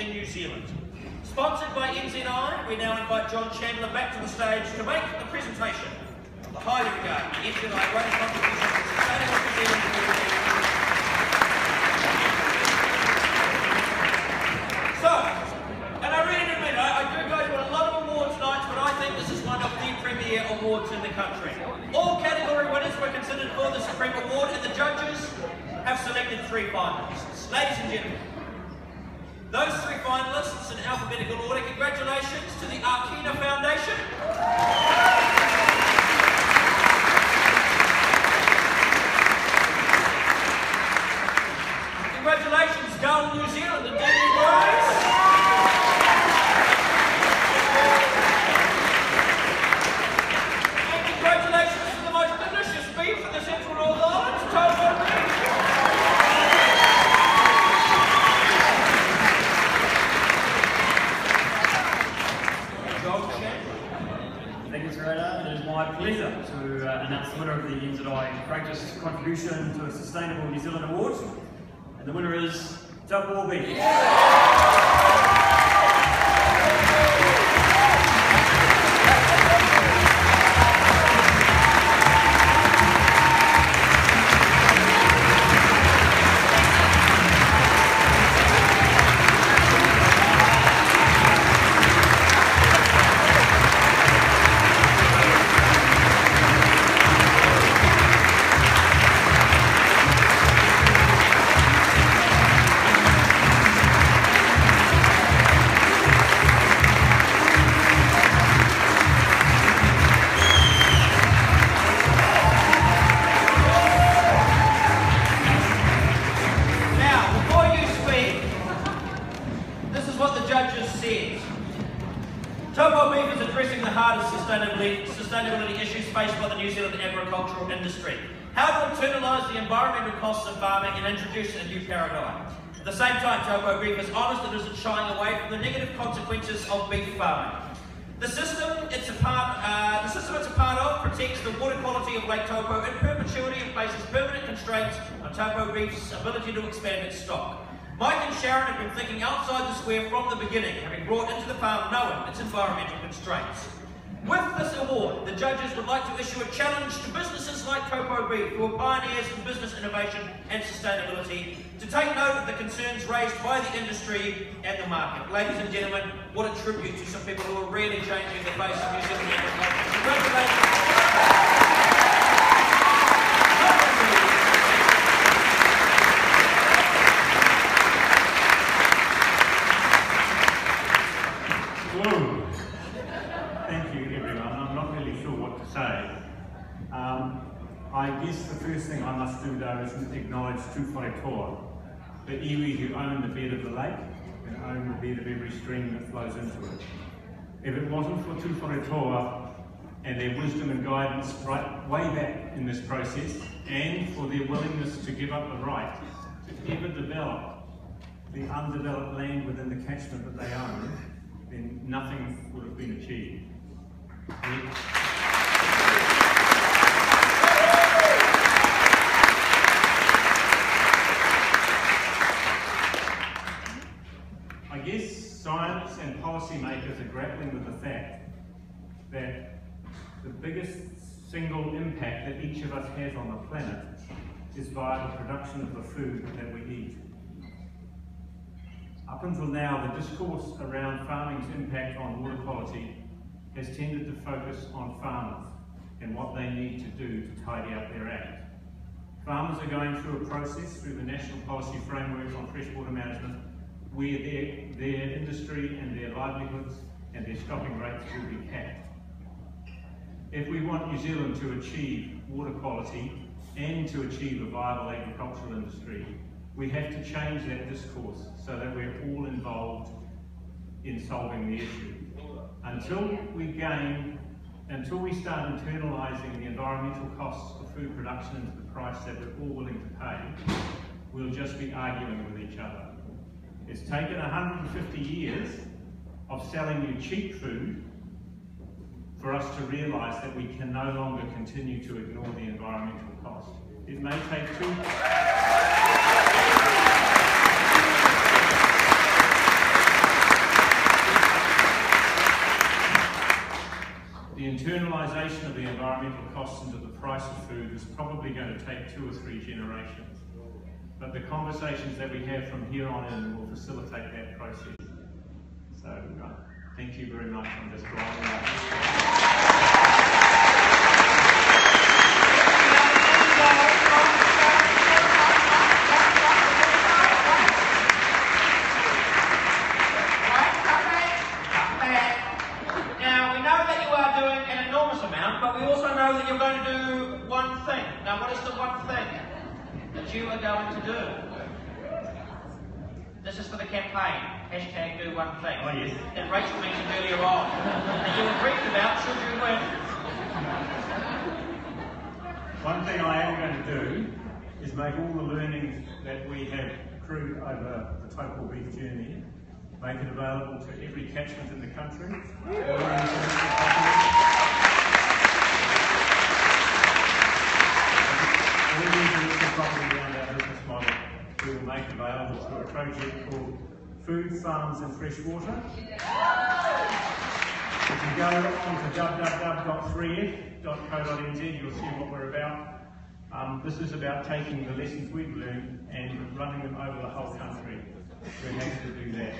in New Zealand. Sponsored by NZI, we now invite John Chandler back to the stage to make the presentation of the highly regarded NZI Greatest Contribution to Sustainable New Zealand community. So, and I really admit, I do go to a lot of awards nights, but I think this is one of the premier awards in the country. All category winners were considered for the Supreme Award, and the judges have selected 3 finalists. Ladies and gentlemen, those 3 finalists in alphabetical order, congratulations to the Arkina Foundation. Congratulations, Gull New Zealand and Daily Rose. And congratulations to the most delicious beef in the Central North Island, Taupo Beef. Thank you, Sarada. It is my pleasure to announce the winner of the NZI Greatest Contribution to a Sustainable New Zealand Award. And the winner is Taupo Beef. Taupo Beef is addressing the hardest sustainability issues faced by the New Zealand agricultural industry. How to internalise the environmental costs of farming and introduce a new paradigm. At the same time, Taupo Beef is honest and isn't shying away from the negative consequences of beef farming. The system it's a part of protects the water quality of Lake Taupo in perpetuity and places permanent constraints on Taupo Beef's ability to expand its stock. Mike and Sharon have been thinking outside the square from the beginning, having brought into the farm knowing its environmental constraints. With this award, the judges would like to issue a challenge to businesses like Taupo Beef, who are pioneers in business innovation and sustainability, to take note of the concerns raised by the industry and the market. Ladies and gentlemen, what a tribute to some people who are really changing the face of New Zealand agriculture. Congratulations. Thank you, everyone. I'm not really sure what to say. I guess the first thing I must do, though, is acknowledge Tūwharetoa, the iwi who own the bed of the lake and own the bed of every stream that flows into it. If it wasn't for Tūwharetoa and their wisdom and guidance right way back in this process, and for their willingness to give up the right to ever develop the undeveloped land within the catchment that they own, then nothing would have been achieved. I guess science and policymakers are grappling with the fact that the biggest single impact that each of us has on the planet is via the production of the food that we eat. Up until now, the discourse around farming's impact on water quality has tended to focus on farmers and what they need to do to tidy up their act. Farmers are going through a process through the National Policy Framework on Freshwater Management where their industry and their livelihoods and their stocking rates will be capped. If we want New Zealand to achieve water quality and to achieve a viable agricultural industry, we have to change that discourse so that we're all involved in solving the issue. Until we start internalising the environmental costs of food production into the price that we're all willing to pay, we'll just be arguing with each other. It's taken 150 years of selling you cheap food for us to realise that we can no longer continue to ignore the environmental cost. It may take two... internalisation of the environmental costs into the price of food is probably going to take 2 or 3 generations. But the conversations that we have from here on in will facilitate that process. So thank you very much. I'm just winding up. But we also know that you're going to do one thing. Now, what is the one thing that you are going to do? This is for the campaign. Hashtag do one thing. Oh, yes. That Rachel mentioned earlier on. That you agreed about should you win. One thing I am going to do is make all the learnings that we have accrued over the Taupo Beef journey, make it available to every catchment in the country. Property around our business model, we will make available through a project called Food, Farms and Fresh Water. If you go on to www.3f.co.nz, you'll see what we're about. This is about taking the lessons we've learned and running them over the whole country. We're happy to do that.